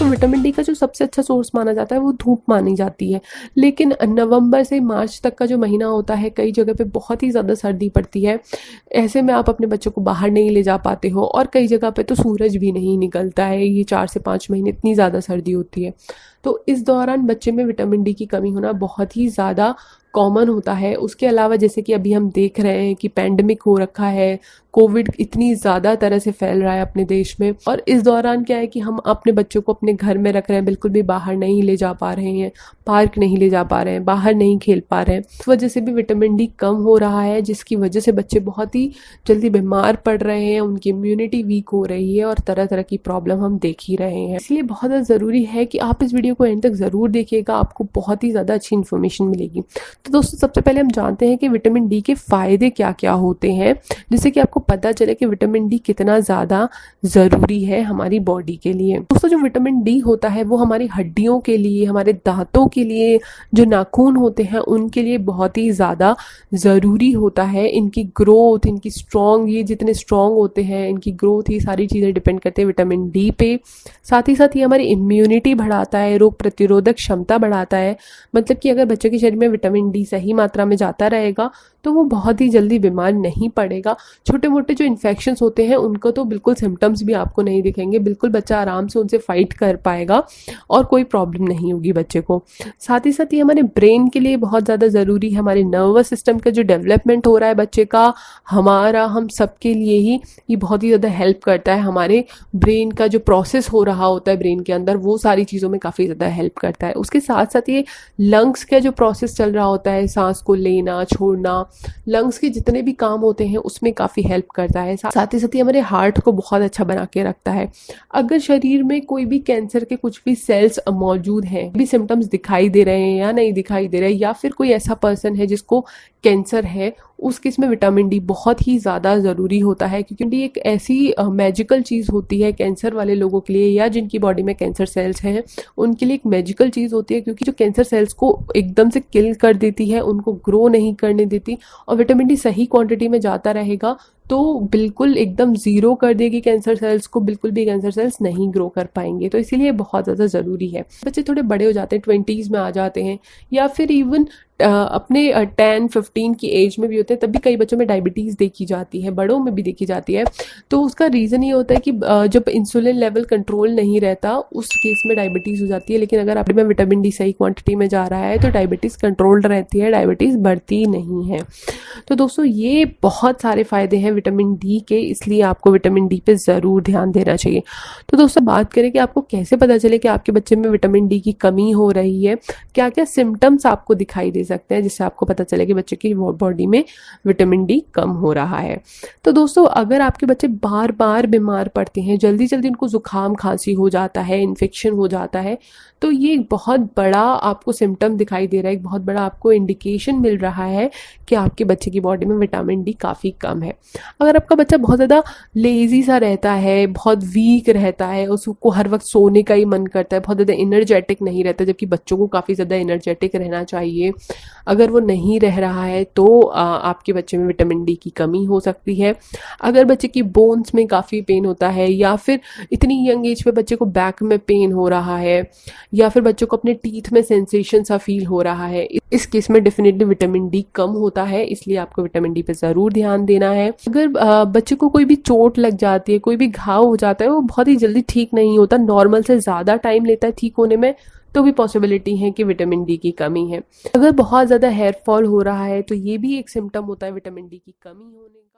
दोस्तों vitamin D का जो सबसे अच्छा सोर्स माना जाता है वो धूप मानी जाती है, लेकिन नवंबर से मार्च तक का जो महीना होता है कई जगह पे बहुत ही ज़्यादा सर्दी पड़ती है। ऐसे में आप अपने बच्चों को बाहर नहीं ले जा पाते हो और कई जगह पे तो सूरज भी नहीं निकलता है। ये 4 से 5 महीने इतनी ज़्यादा सर्दी होती है, तो इस दौरान बच्चे में विटामिन डी की कमी होना बहुत ही ज़्यादा कॉमन होता है। उसके अलावा जैसे कि अभी हम देख रहे हैं कि पैंडमिक हो रखा है, कोविड इतनी ज़्यादा तरह से फैल रहा है अपने देश में, और इस दौरान क्या है कि हम अपने बच्चों को अपने घर में रख रहे हैं, बिल्कुल भी बाहर नहीं ले जा पा रहे हैं, पार्क नहीं ले जा पा रहे हैं, बाहर नहीं खेल पा रहे हैं। इस वजह से भी विटामिन डी कम हो रहा है, जिसकी वजह से बच्चे बहुत ही जल्दी बीमार पड़ रहे हैं, उनकी इम्यूनिटी वीक हो रही है और तरह तरह की प्रॉब्लम हम देख ही रहे हैं। इसलिए बहुत ज़्यादा ज़रूरी है कि आप इस वीडियो को एंड तक ज़रूर देखिएगा, आपको बहुत ही ज़्यादा अच्छी इन्फॉर्मेशन मिलेगी। तो दोस्तों सबसे पहले हम जानते हैं कि विटामिन डी के फ़ायदे क्या क्या होते हैं, जिससे कि आपको पता चले कि विटामिन डी कितना ज़्यादा ज़रूरी है हमारी बॉडी के लिए। दोस्तों जो विटामिन डी होता है वो हमारी हड्डियों के लिए, हमारे दांतों के लिए, जो नाखून होते हैं उनके लिए बहुत ही ज़्यादा ज़रूरी होता है। इनकी ग्रोथ, इनकी स्ट्रॉन्ग, ये जितने स्ट्रॉन्ग होते हैं इनकी ग्रोथ, ये सारी चीज़ें डिपेंड करते हैं विटामिन डी पे। साथ ही साथ ये हमारी इम्यूनिटी बढ़ाता है, रोग प्रतिरोधक क्षमता बढ़ाता है। मतलब कि अगर बच्चों के शरीर में विटामिन डी सही मात्रा में जाता रहेगा तो वो बहुत ही जल्दी बीमार नहीं पड़ेगा। छोटे मोटे जो इन्फेक्शंस होते हैं उनको तो बिल्कुल सिम्टम्स भी आपको नहीं दिखेंगे, बिल्कुल बच्चा आराम से उनसे फाइट कर पाएगा और कोई प्रॉब्लम नहीं होगी बच्चे को। साथ ही साथ ये हमारे ब्रेन के लिए बहुत ज़्यादा ज़रूरी है, हमारे नर्वस सिस्टम का जो डेवलपमेंट हो रहा है बच्चे का, हमारा, हम सब के लिए ही ये बहुत ही ज़्यादा हेल्प करता है। हमारे ब्रेन का जो प्रोसेस हो रहा होता है ब्रेन के अंदर, वो सारी चीज़ों में काफ़ी ज़्यादा हेल्प करता है। उसके साथ साथ ये लंग्स का जो प्रोसेस चल रहा होता है, सांस को लेना छोड़ना, लंग्स के जितने भी काम होते हैं उसमें काफ़ी हेल्प करता है। साथ ही साथ ये हमारे हार्ट को बहुत अच्छा बना के रखता है। अगर शरीर में कोई भी कैंसर के कुछ भी सेल्स मौजूद हैं, भी सिम्टम्स दिखाई दे रहे हैं या नहीं दिखाई दे रहे हैं, या फिर कोई ऐसा पर्सन है जिसको कैंसर है, उस केस में विटामिन डी बहुत ही ज़्यादा ज़रूरी होता है, क्योंकि एक ऐसी मैजिकल चीज़ होती है कैंसर वाले लोगों के लिए, या जिनकी बॉडी में कैंसर सेल्स हैं उनके लिए एक मैजिकल चीज़ होती है, क्योंकि जो कैंसर सेल्स को एकदम से किल कर देती है, उनको ग्रो नहीं करने देती। और विटामिन डी सही क्वांटिटी में जाता रहेगा तो बिल्कुल एकदम ज़ीरो कर देगी कैंसर सेल्स को, बिल्कुल भी कैंसर सेल्स नहीं ग्रो कर पाएंगे। तो इसीलिए बहुत ज़्यादा ज़रूरी है। बच्चे थोड़े बड़े हो जाते हैं, 20s में आ जाते हैं, या फिर इवन अपने 10-15 की एज में भी होते हैं, तब भी कई बच्चों में डायबिटीज़ देखी जाती है, बड़ों में भी देखी जाती है। तो उसका रीज़न ये होता है कि जब इंसुलिन लेवल कंट्रोल नहीं रहता उस केस में डायबिटीज़ हो जाती है। लेकिन अगर आप में विटामिन डी सही क्वांटिटी में जा रहा है तो डायबिटीज़ कंट्रोल्ड रहती है, डायबिटीज़ बढ़ती नहीं है। तो दोस्तों ये बहुत सारे फ़ायदे हैं विटामिन डी के, इसलिए आपको विटामिन डी पे ज़रूर ध्यान देना चाहिए। तो दोस्तों बात करें कि आपको कैसे पता चले कि आपके बच्चे में विटामिन डी की कमी हो रही है, क्या क्या सिम्टम्स आपको दिखाई दे सकते हैं जिससे आपको पता चले कि बच्चे की बॉडी में विटामिन डी कम हो रहा है। तो दोस्तों अगर आपके बच्चे बार बार बीमार पड़ते हैं, जल्दी जल्दी उनको जुकाम खांसी हो जाता है, इन्फेक्शन हो जाता है, तो ये एक बहुत बड़ा आपको सिम्टम दिखाई दे रहा है, एक बहुत बड़ा आपको इंडिकेशन मिल रहा है कि आपके बच्चे की बॉडी में विटामिन डी काफ़ी कम है। अगर आपका बच्चा बहुत ज़्यादा लेज़ी सा रहता है, बहुत वीक रहता है, उसको हर वक्त सोने का ही मन करता है, बहुत ज़्यादा एनर्जेटिक नहीं रहता, जबकि बच्चों को काफ़ी ज़्यादा एनर्जेटिक रहना चाहिए, अगर वो नहीं रह रहा है तो आपके बच्चे में विटामिन डी की कमी हो सकती है। अगर बच्चे की बोन्स में काफ़ी पेन होता है, या फिर इतनी यंग एज पे बच्चे को बैक में पेन हो रहा है, या फिर बच्चों को अपने टीथ में सेंसेशन सा फील हो रहा है, इस केस में डेफिनेटली विटामिन डी कम होता है। इसलिए आपको विटामिन डी पे ज़रूर ध्यान देना है। अगर बच्चे को कोई भी चोट लग जाती है, कोई भी घाव हो जाता है, वो बहुत ही जल्दी ठीक नहीं होता, नॉर्मल से ज़्यादा टाइम लेता है ठीक होने में, तो भी पॉसिबिलिटी है कि विटामिन डी की कमी है। अगर बहुत ज़्यादा हेयर फॉल हो रहा है तो ये भी एक सिम्टम होता है विटामिन डी की कमी होने का।